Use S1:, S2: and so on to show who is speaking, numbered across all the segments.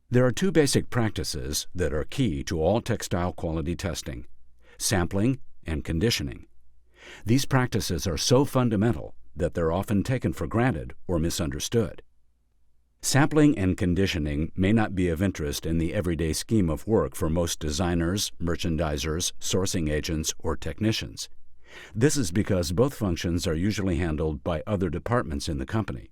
S1: There are two basic practices that are key to all textile quality testing: sampling and conditioning. These practices are so fundamental that they're often taken for granted or misunderstood. Sampling and conditioning may not be of interest in the everyday scheme of work for most designers, merchandisers, sourcing agents, or technicians. This is because both functions are usually handled by other departments in the company.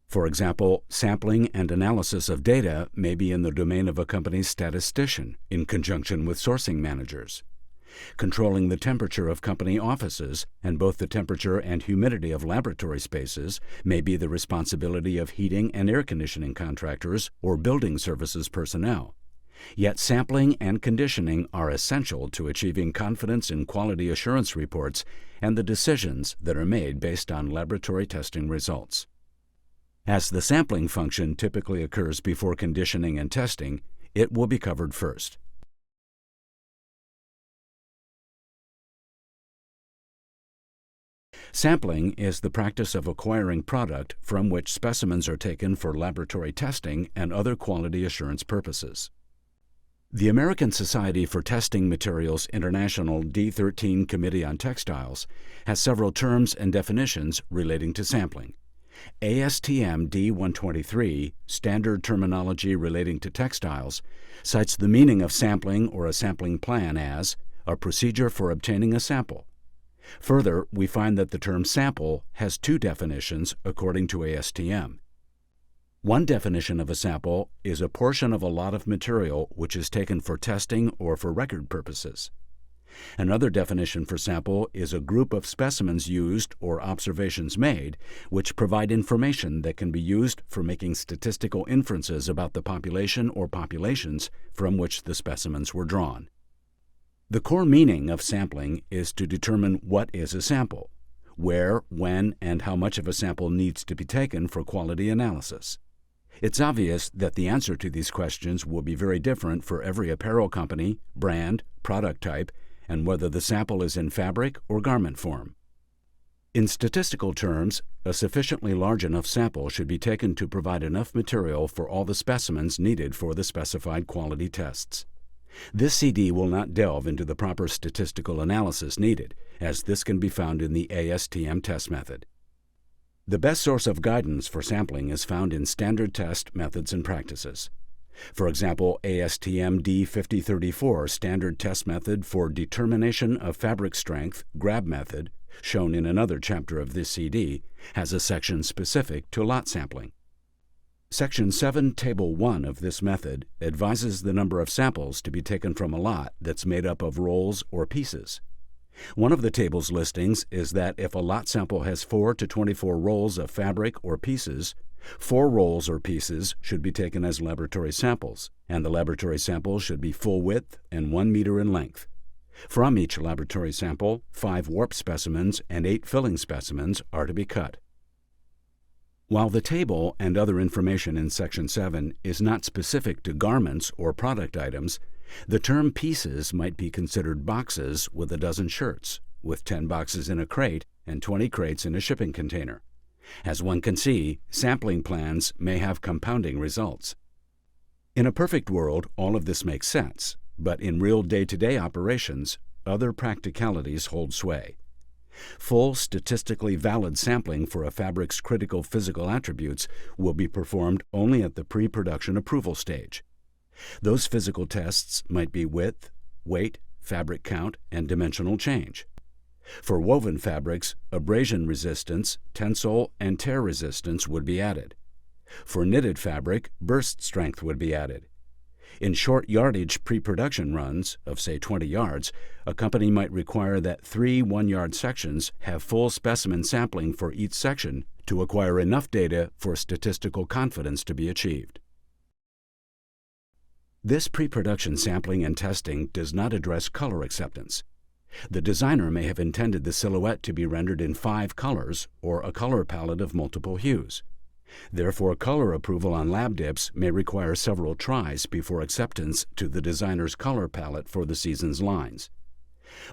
S1: For example, sampling and analysis of data may be in the domain of a company's statistician in conjunction with sourcing managers. Controlling the temperature of company offices and both the temperature and humidity of laboratory spaces may be the responsibility of heating and air conditioning contractors or building services personnel. Yet sampling and conditioning are essential to achieving confidence in quality assurance reports and the decisions that are made based on laboratory testing results. As the sampling function typically occurs before conditioning and testing, it will be covered first. Sampling is the practice of acquiring product from which specimens are taken for laboratory testing and other quality assurance purposes. The American Society for Testing Materials International D13 Committee on Textiles has several terms and definitions relating to sampling. ASTM D123, Standard Terminology Relating to Textiles, cites the meaning of sampling or a sampling plan as a procedure for obtaining a sample. Further, we find that the term sample has two definitions according to ASTM. One definition of a sample is a portion of a lot of material which is taken for testing or for record purposes. Another definition for sample is a group of specimens used or observations made which provide information that can be used for making statistical inferences about the population or populations from which the specimens were drawn. The core meaning of sampling is to determine what is a sample, where, when, and how much of a sample needs to be taken for quality analysis. It's obvious that the answer to these questions will be very different for every apparel company, brand, product type, and whether the sample is in fabric or garment form. In statistical terms, a sufficiently large enough sample should be taken to provide enough material for all the specimens needed for the specified quality tests. This CD will not delve into the proper statistical analysis needed, as this can be found in the ASTM test method. The best source of guidance for sampling is found in standard test methods and practices. For example, ASTM D5034 standard test method for determination of fabric strength, grab method, shown in another chapter of this CD, has a section specific to lot sampling. Section 7, Table 1 of this method advises the number of samples to be taken from a lot that's made up of rolls or pieces. One of the table's listings is that if a lot sample has 4 to 24 rolls of fabric or pieces, 4 rolls or pieces should be taken as laboratory samples, and the laboratory sample should be full width and 1 meter in length. From each laboratory sample, 5 warp specimens and 8 filling specimens are to be cut. While the table and other information in Section 7 is not specific to garments or product items, the term pieces might be considered boxes with a dozen shirts, with 10 boxes in a crate and 20 crates in a shipping container. As one can see, sampling plans may have compounding results. In a perfect world, all of this makes sense, but in real day-to-day operations, other practicalities hold sway. Full statistically valid sampling for a fabric's critical physical attributes will be performed only at the pre-production approval stage. Those physical tests might be width, weight, fabric count, and dimensional change. For woven fabrics, abrasion resistance, tensile, and tear resistance would be added. For knitted fabric, burst strength would be added. In short yardage pre-production runs, of say 20 yards, a company might require that 3 one-yard sections have full specimen sampling for each section to acquire enough data for statistical confidence to be achieved. This pre-production sampling and testing does not address color acceptance. The designer may have intended the silhouette to be rendered in 5 colors or a color palette of multiple hues. Therefore, color approval on lab dips may require several tries before acceptance to the designer's color palette for the season's lines.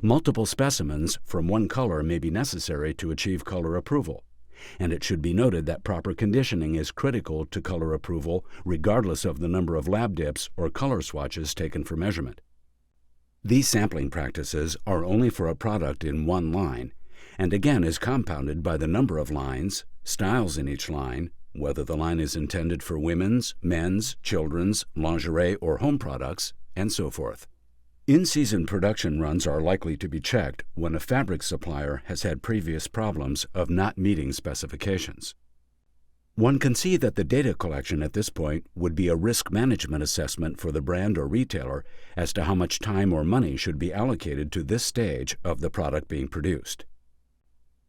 S1: Multiple specimens from one color may be necessary to achieve color approval, and it should be noted that proper conditioning is critical to color approval regardless of the number of lab dips or color swatches taken for measurement. These sampling practices are only for a product in one line, and again is compounded by the number of lines, styles in each line, whether the line is intended for women's, men's, children's, lingerie, or home products, and so forth. In-season production runs are likely to be checked when a fabric supplier has had previous problems of not meeting specifications. One can see that the data collection at this point would be a risk management assessment for the brand or retailer as to how much time or money should be allocated to this stage of the product being produced.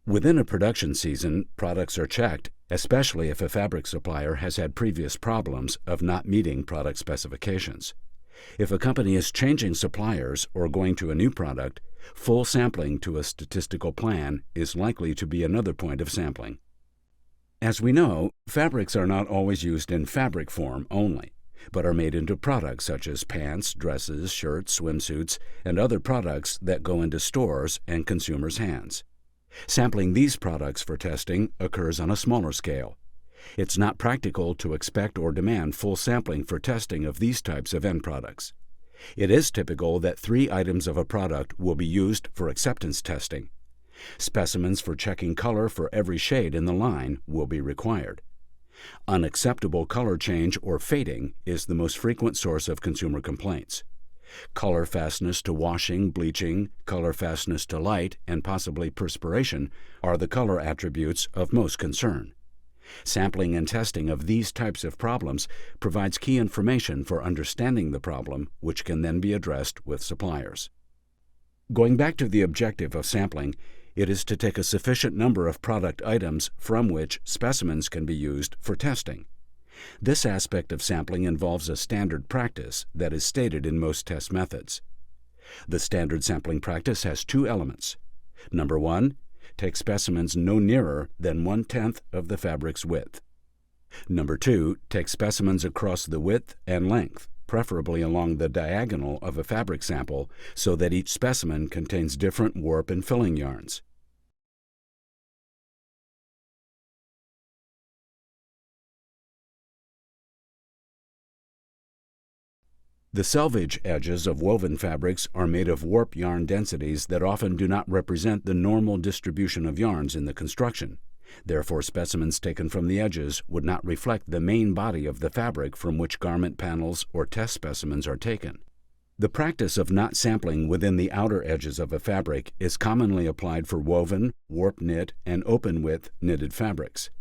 S1: Within a production season, products are checked, especially if a fabric supplier has had previous problems of not meeting product specifications. If a company is changing suppliers or going to a new product, full sampling to a statistical plan is likely to be another point of sampling. As we know, fabrics are not always used in fabric form only, but are made into products such as pants, dresses, shirts, swimsuits, and other products that go into stores and consumers' hands. Sampling these products for testing occurs on a smaller scale. It's not practical to expect or demand full sampling for testing of these types of end products. It is typical that 3 items of a product will be used for acceptance testing. Specimens for checking color for every shade in the line will be required. Unacceptable color change or fading is the most frequent source of consumer complaints. Color fastness to washing, bleaching, color fastness to light, and possibly perspiration are the color attributes of most concern. Sampling and testing of these types of problems provides key information for understanding the problem, which can then be addressed with suppliers. Going back to the objective of sampling, it is to take a sufficient number of product items from which specimens can be used for testing. This aspect of sampling involves a standard practice that is stated in most test methods. The standard sampling practice has 2 elements. Number 1, take specimens no nearer than 1/10 of the fabric's width. Number 2, take specimens across the width and length, preferably along the diagonal of a fabric sample, so that each specimen contains different warp and filling yarns. The selvage edges of woven fabrics are made of warp yarn densities that often do not represent the normal distribution of yarns in the construction. Therefore, specimens taken from the edges would not reflect the main body of the fabric from which garment panels or test specimens are taken. The practice of not sampling within the outer edges of a fabric is commonly applied for woven, warp knit, and open width knitted fabrics.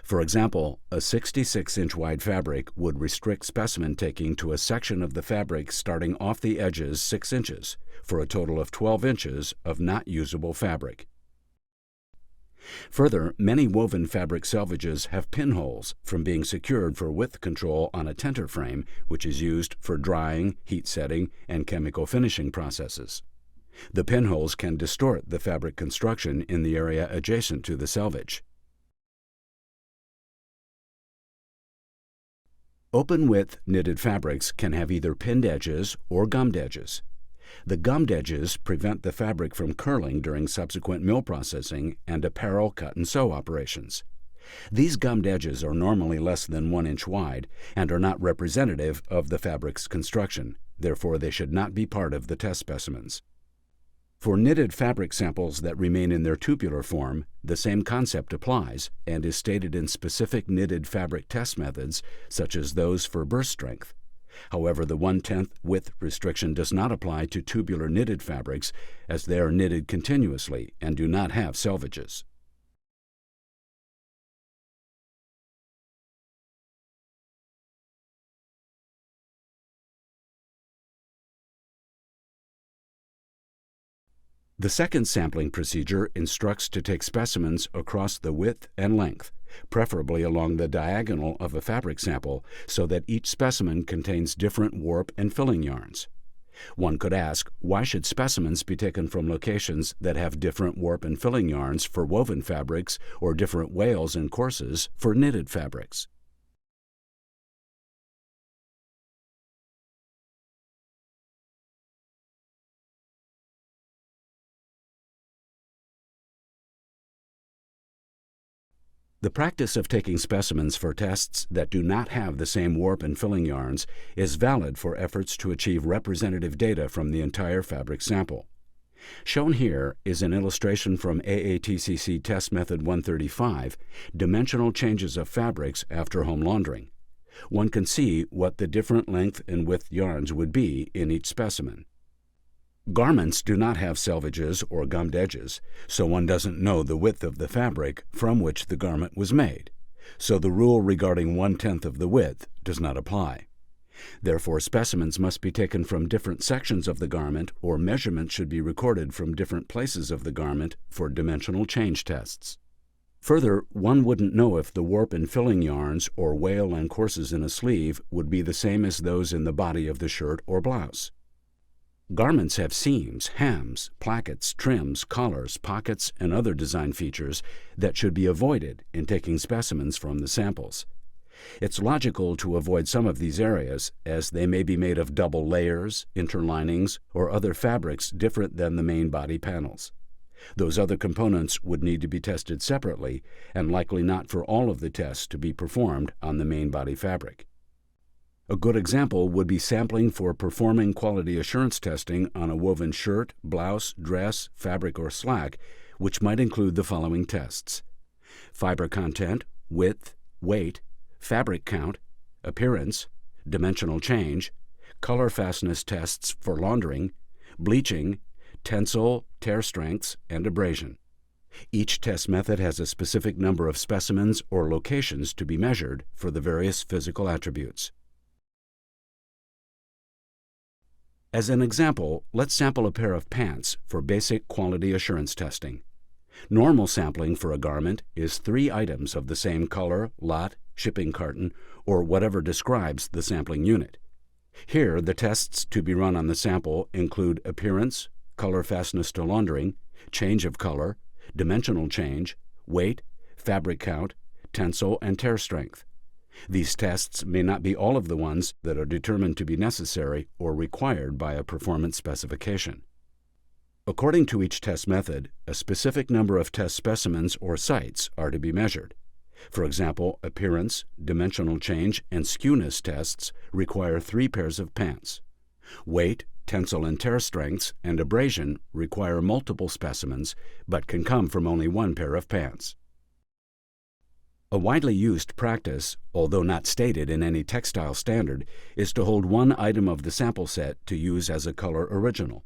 S1: For example, a 66-inch wide fabric would restrict specimen taking to a section of the fabric starting off the edges 6 inches, for a total of 12 inches of not usable fabric. Further, many woven fabric selvages have pinholes from being secured for width control on a tenter frame, which is used for drying, heat setting, and chemical finishing processes. The pinholes can distort the fabric construction in the area adjacent to the selvage. Open-width knitted fabrics can have either pinned edges or gummed edges. The gummed edges prevent the fabric from curling during subsequent mill processing and apparel cut-and-sew operations. These gummed edges are normally less than 1 inch wide and are not representative of the fabric's construction. Therefore, they should not be part of the test specimens. For knitted fabric samples that remain in their tubular form, the same concept applies and is stated in specific knitted fabric test methods, such as those for burst strength. However, the 1/10 width restriction does not apply to tubular knitted fabrics, as they are knitted continuously and do not have selvages. The second sampling procedure instructs to take specimens across the width and length, preferably along the diagonal of a fabric sample, so that each specimen contains different warp and filling yarns. One could ask, why should specimens be taken from locations that have different warp and filling yarns for woven fabrics or different wales and courses for knitted fabrics? The practice of taking specimens for tests that do not have the same warp and filling yarns is valid for efforts to achieve representative data from the entire fabric sample. Shown here is an illustration from AATCC Test Method 135, Dimensional Changes of Fabrics After Home Laundering. One can see what the different length and width yarns would be in each specimen. Garments do not have selvages or gummed edges, so one doesn't know the width of the fabric from which the garment was made, so the rule regarding 1/10 of the width does not apply. Therefore, specimens must be taken from different sections of the garment, or measurements should be recorded from different places of the garment for dimensional change tests. Further, one wouldn't know if the warp and filling yarns or wale and courses in a sleeve would be the same as those in the body of the shirt or blouse. Garments have seams, hems, plackets, trims, collars, pockets, and other design features that should be avoided in taking specimens from the samples. It's logical to avoid some of these areas, as they may be made of double layers, interlinings, or other fabrics different than the main body panels. Those other components would need to be tested separately, and likely not for all of the tests to be performed on the main body fabric. A good example would be sampling for performing quality assurance testing on a woven shirt, blouse, dress, fabric, or slack, which might include the following tests: fiber content, width, weight, fabric count, appearance, dimensional change, color fastness tests for laundering, bleaching, tensile, tear strengths, and abrasion. Each test method has a specific number of specimens or locations to be measured for the various physical attributes. As an example, let's sample a pair of pants for basic quality assurance testing. Normal sampling for a garment is 3 items of the same color, lot, shipping carton, or whatever describes the sampling unit. Here, the tests to be run on the sample include appearance, color fastness to laundering, change of color, dimensional change, weight, fabric count, tensile, and tear strength. These tests may not be all of the ones that are determined to be necessary or required by a performance specification. According to each test method, a specific number of test specimens or sites are to be measured. For example, appearance, dimensional change, and skewness tests require 3 pairs of pants. Weight, tensile and tear strengths, and abrasion require multiple specimens, but can come from only 1 pair of pants. A widely used practice, although not stated in any textile standard, is to hold 1 item of the sample set to use as a color original.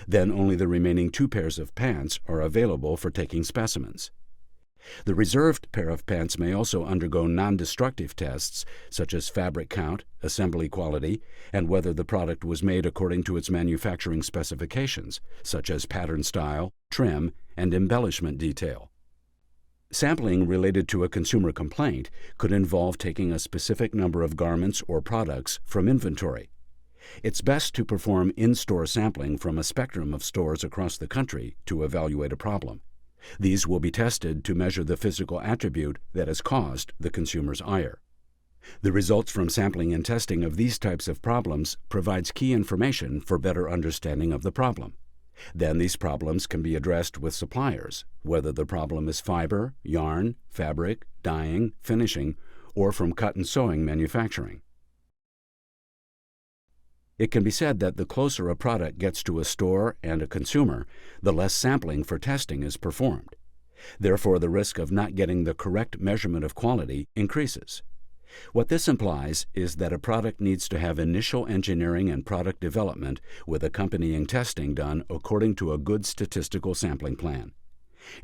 S1: Then only the remaining 2 pairs of pants are available for taking specimens. The reserved pair of pants may also undergo non-destructive tests, such as fabric count, assembly quality, and whether the product was made according to its manufacturing specifications, such as pattern style, trim, and embellishment detail. Sampling related to a consumer complaint could involve taking a specific number of garments or products from inventory. It's best to perform in-store sampling from a spectrum of stores across the country to evaluate a problem. These will be tested to measure the physical attribute that has caused the consumer's ire. The results from sampling and testing of these types of problems provides key information for better understanding of the problem. Then these problems can be addressed with suppliers, whether the problem is fiber, yarn, fabric, dyeing, finishing, or from cut and sewing manufacturing. It can be said that the closer a product gets to a store and a consumer, the less sampling for testing is performed. Therefore, the risk of not getting the correct measurement of quality increases. What this implies is that a product needs to have initial engineering and product development with accompanying testing done according to a good statistical sampling plan.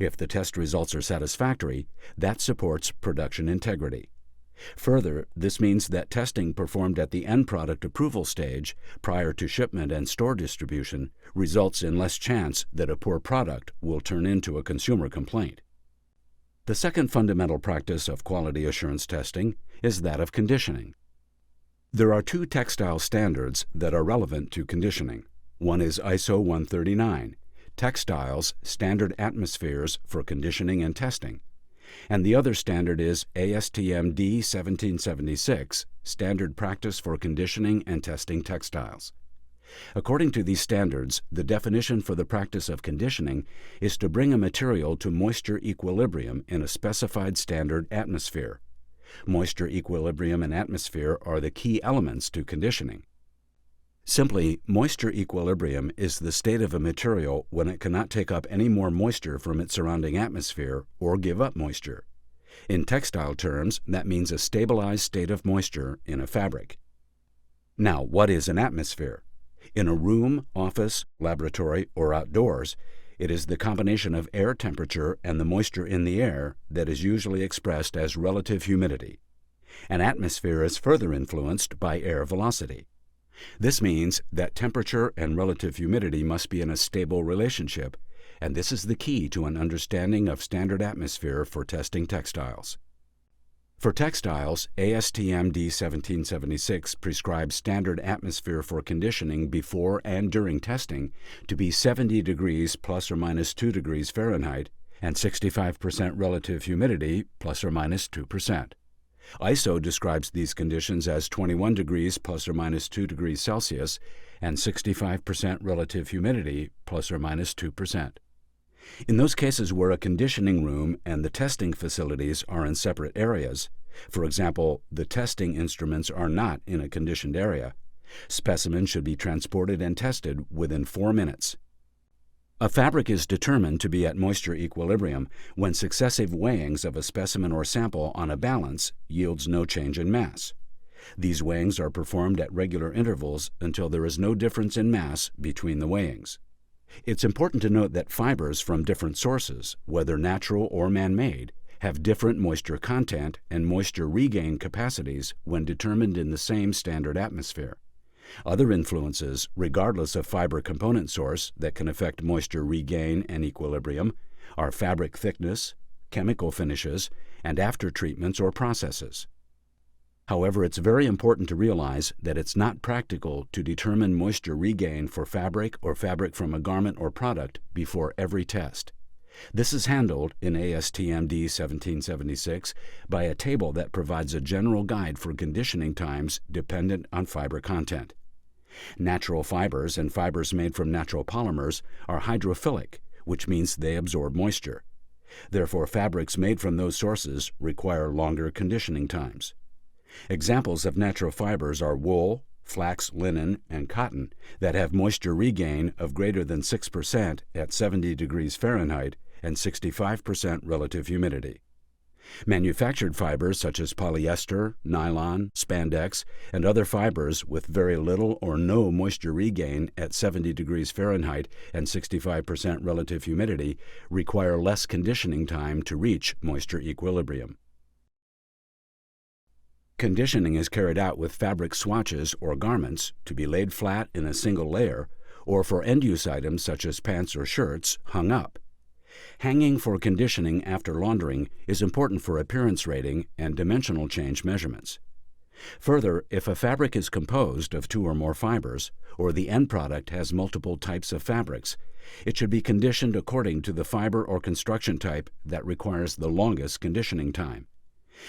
S1: If the test results are satisfactory, that supports production integrity. Further, this means that testing performed at the end product approval stage, prior to shipment and store distribution, results in less chance that a poor product will turn into a consumer complaint. The second fundamental practice of quality assurance testing is that of conditioning. There are 2 textile standards that are relevant to conditioning. One is ISO 139, Textiles Standard Atmospheres for Conditioning and Testing, and the other standard is ASTM D1776, Standard Practice for Conditioning and Testing Textiles. According to these standards, the definition for the practice of conditioning is to bring a material to moisture equilibrium in a specified standard atmosphere. Moisture equilibrium and atmosphere are the key elements to conditioning. Simply, moisture equilibrium is the state of a material when it cannot take up any more moisture from its surrounding atmosphere or give up moisture. In textile terms, that means a stabilized state of moisture in a fabric. Now, what is an atmosphere? In a room, office, laboratory, or outdoors, it is the combination of air temperature and the moisture in the air that is usually expressed as relative humidity. An atmosphere is further influenced by air velocity. This means that temperature and relative humidity must be in a stable relationship, and this is the key to an understanding of standard atmosphere for testing textiles. For textiles, ASTM D1776 prescribes standard atmosphere for conditioning before and during testing to be 70 degrees plus or minus 2 degrees Fahrenheit and 65% relative humidity plus or minus 2%. ISO describes these conditions as 21 degrees plus or minus 2 degrees Celsius and 65% relative humidity plus or minus 2%. In those cases where a conditioning room and the testing facilities are in separate areas, for example, the testing instruments are not in a conditioned area, specimens should be transported and tested within 4 minutes. A fabric is determined to be at moisture equilibrium when successive weighings of a specimen or sample on a balance yields no change in mass. These weighings are performed at regular intervals until there is no difference in mass between the weighings. It's important to note that fibers from different sources, whether natural or man-made, have different moisture content and moisture regain capacities when determined in the same standard atmosphere. Other influences, regardless of fiber component source, that can affect moisture regain and equilibrium are fabric thickness, chemical finishes, and after-treatments or processes. However, it's very important to realize that it's not practical to determine moisture regain for fabric or fabric from a garment or product before every test. This is handled in ASTM D1776 by a table that provides a general guide for conditioning times dependent on fiber content. Natural fibers and fibers made from natural polymers are hydrophilic, which means they absorb moisture. Therefore, fabrics made from those sources require longer conditioning times. Examples of natural fibers are wool, flax, linen, and cotton that have moisture regain of greater than 6% at 70 degrees Fahrenheit and 65% relative humidity. Manufactured fibers such as polyester, nylon, spandex, and other fibers with very little or no moisture regain at 70 degrees Fahrenheit and 65% relative humidity require less conditioning time to reach moisture equilibrium. Conditioning is carried out with fabric swatches or garments to be laid flat in a single layer, or for end-use items such as pants or shirts, hung up. Hanging for conditioning after laundering is important for appearance rating and dimensional change measurements. Further, if a fabric is composed of 2 or more fibers, or the end product has multiple types of fabrics, it should be conditioned according to the fiber or construction type that requires the longest conditioning time.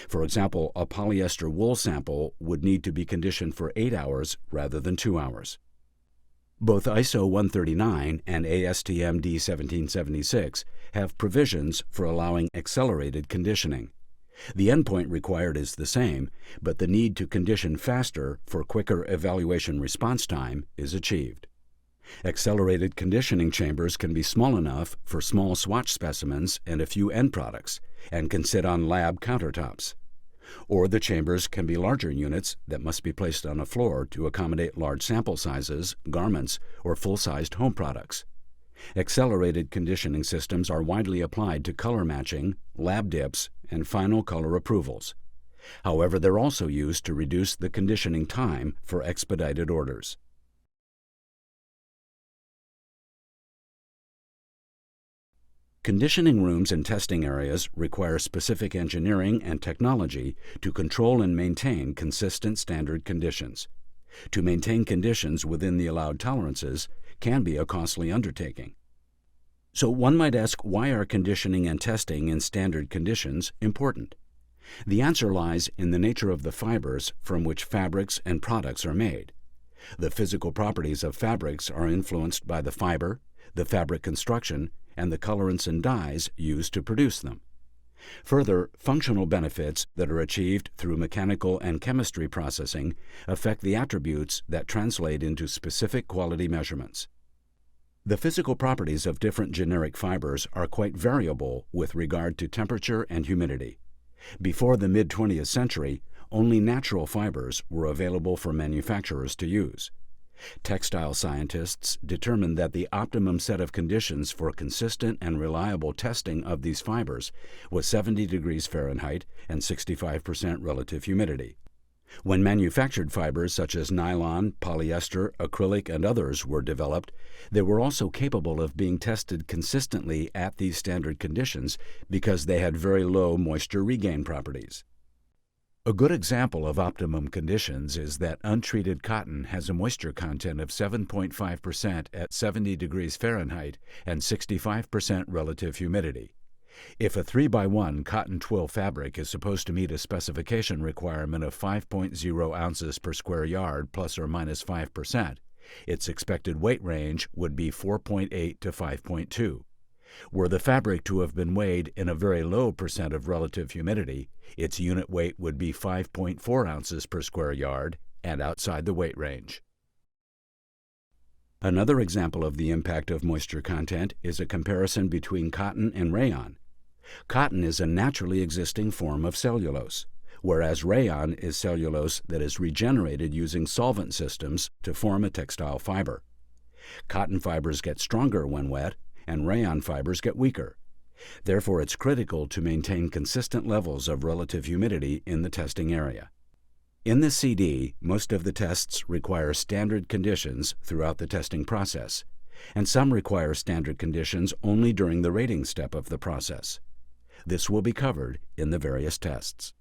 S1: For example, a polyester wool sample would need to be conditioned for 8 hours rather than 2 hours. Both ISO 139 and ASTM D1776 have provisions for allowing accelerated conditioning. The endpoint required is the same, but the need to condition faster for quicker evaluation response time is achieved. Accelerated conditioning chambers can be small enough for small swatch specimens and a few end products, and can sit on lab countertops. Or the chambers can be larger units that must be placed on a floor to accommodate large sample sizes, garments, or full-sized home products. Accelerated conditioning systems are widely applied to color matching, lab dips, and final color approvals. However, they're also used to reduce the conditioning time for expedited orders. Conditioning rooms and testing areas require specific engineering and technology to control and maintain consistent standard conditions. To maintain conditions within the allowed tolerances can be a costly undertaking. So one might ask, why are conditioning and testing in standard conditions important? The answer lies in the nature of the fibers from which fabrics and products are made. The physical properties of fabrics are influenced by the fiber, the fabric construction, and the colorants and dyes used to produce them. Further, functional benefits that are achieved through mechanical and chemistry processing affect the attributes that translate into specific quality measurements. The physical properties of different generic fibers are quite variable with regard to temperature and humidity. Before the mid-20th century, only natural fibers were available for manufacturers to use. Textile scientists determined that the optimum set of conditions for consistent and reliable testing of these fibers was 70 degrees Fahrenheit and 65% relative humidity. When manufactured fibers such as nylon, polyester, acrylic, and others were developed, they were also capable of being tested consistently at these standard conditions because they had very low moisture regain properties. A good example of optimum conditions is that untreated cotton has a moisture content of 7.5% at 70 degrees Fahrenheit and 65% relative humidity. If a 3x1 cotton twill fabric is supposed to meet a specification requirement of 5.0 ounces per square yard plus or minus 5%, its expected weight range would be 4.8 to 5.2. Were the fabric to have been weighed in a very low percent of relative humidity, its unit weight would be 5.4 ounces per square yard and outside the weight range. Another example of the impact of moisture content is a comparison between cotton and rayon. Cotton is a naturally existing form of cellulose, whereas rayon is cellulose that is regenerated using solvent systems to form a textile fiber. Cotton fibers get stronger when wet, and rayon fibers get weaker. Therefore, it's critical to maintain consistent levels of relative humidity in the testing area. In the CD, most of the tests require standard conditions throughout the testing process, and some require standard conditions only during the rating step of the process. This will be covered in the various tests.